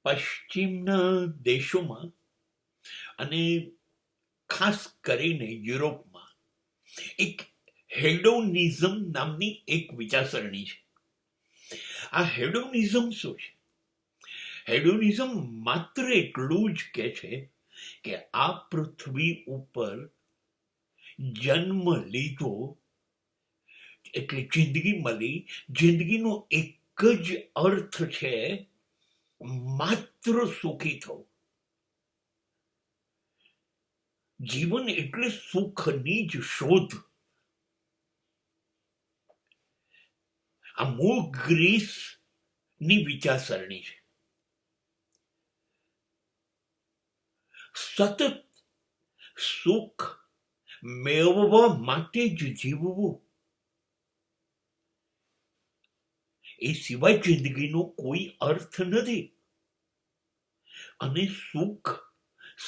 પશ્ચિમના દેશોમાં અને ખાસ કરીને યુરોપમાં એક હેડોનિઝમ નામની એક વિચારસરણી છે. આ હેડોનિઝમ શું છે? હેડોનિઝમ માત્ર એટલું જ કે છે કે આ પૃથ્વી ઉપર જન્મ લીધો એટલે જિંદગી મળી, જિંદગીનો એક જ અર્થ છે માત્ર સુખી થવું. જીવન એટલે સુખની જ શોધ. આ મૂળ ગ્રીસની વિચારસરણી છે. સતત સુખ મેળવવા માટે જ જીવવું, એ સિવાય જિંદગીનો કોઈ અર્થ નથી. અને સુખ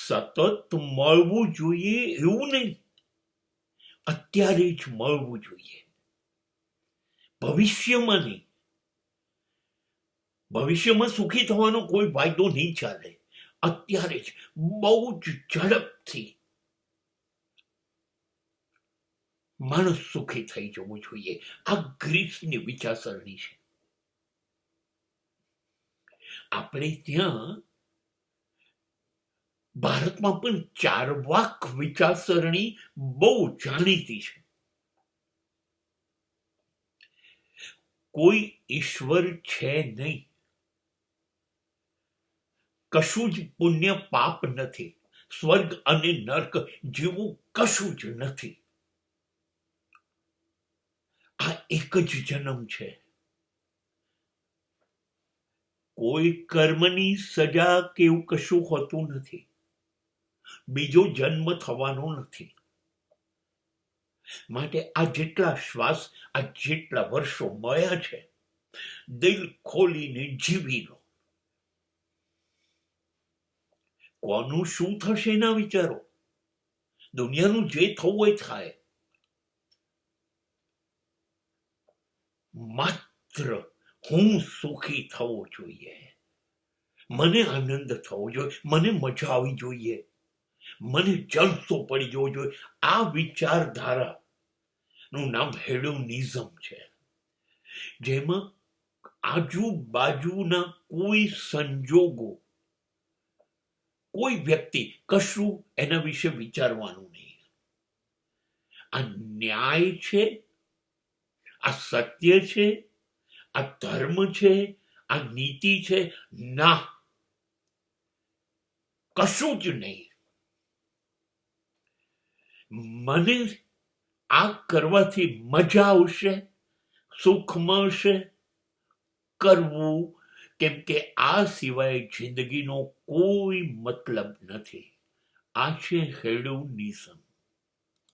સતત મળવું જોઈએ એવું નહીં, અત્યારે જ મળવું જોઈએ, ભવિષ્યમાં નહીં. ભવિષ્યમાં સુખી થવાનો કોઈ વાયદો નહીં ચાલે. અત્યારે જ બહુ જ ઝડપથી માણસ સુખી થઈ જવું જોઈએ. આ ગ્રીસની વિચારસરણી છે. આપણે ત્યાં ભારતમાં પણ ચાર્વાક વિચારસરણી બહુ જાણીતી છે. કોઈ ઈશ્વર છે નહીં, કશું જ પુણ્ય પાપ નથી, સ્વર્ગ અને નર્ક જેવું કશું જ નથી. આ એક જ જન્મ છે. કોઈ કર્મની સજા કે એવું કશું હોતું નથી. બીજો જન્મ થવાનો નથી. માટે આ જેટલા શ્વાસ, આ જેટલા વર્ષો મળ્યા છે, દિલ ખોલીને જીવી લો. કોનું શું થશે ના વિચારો. દુનિયાનું જે થવું હોય થાય. માત્ર હું સુખી થવો જોઈએ, મને આનંદ થવો જોઈએ, મને મજા આવી જોઈએ, મને જલસો પડી જવો જોઈએ. આ વિચારધારા નું નામ હેડોનિઝમ છે, જેમાં આજુબાજુના કોઈ સંજોગો, કોઈ વ્યક્તિ, કશું એના વિશે વિચારવાનું નહીં. આ ન્યાય છે, આ સત્ય છે, આ ધર્મ છે, આ નીતિ છે? ના, કશું જ નહીં. મને આ કરવાથી મજા આવશે, સુખ મળશે, કરવું, કેમ કે આ સિવાય જિંદગીનો કોઈ મતલબ નથી. આ છે હેડોનિઝમ.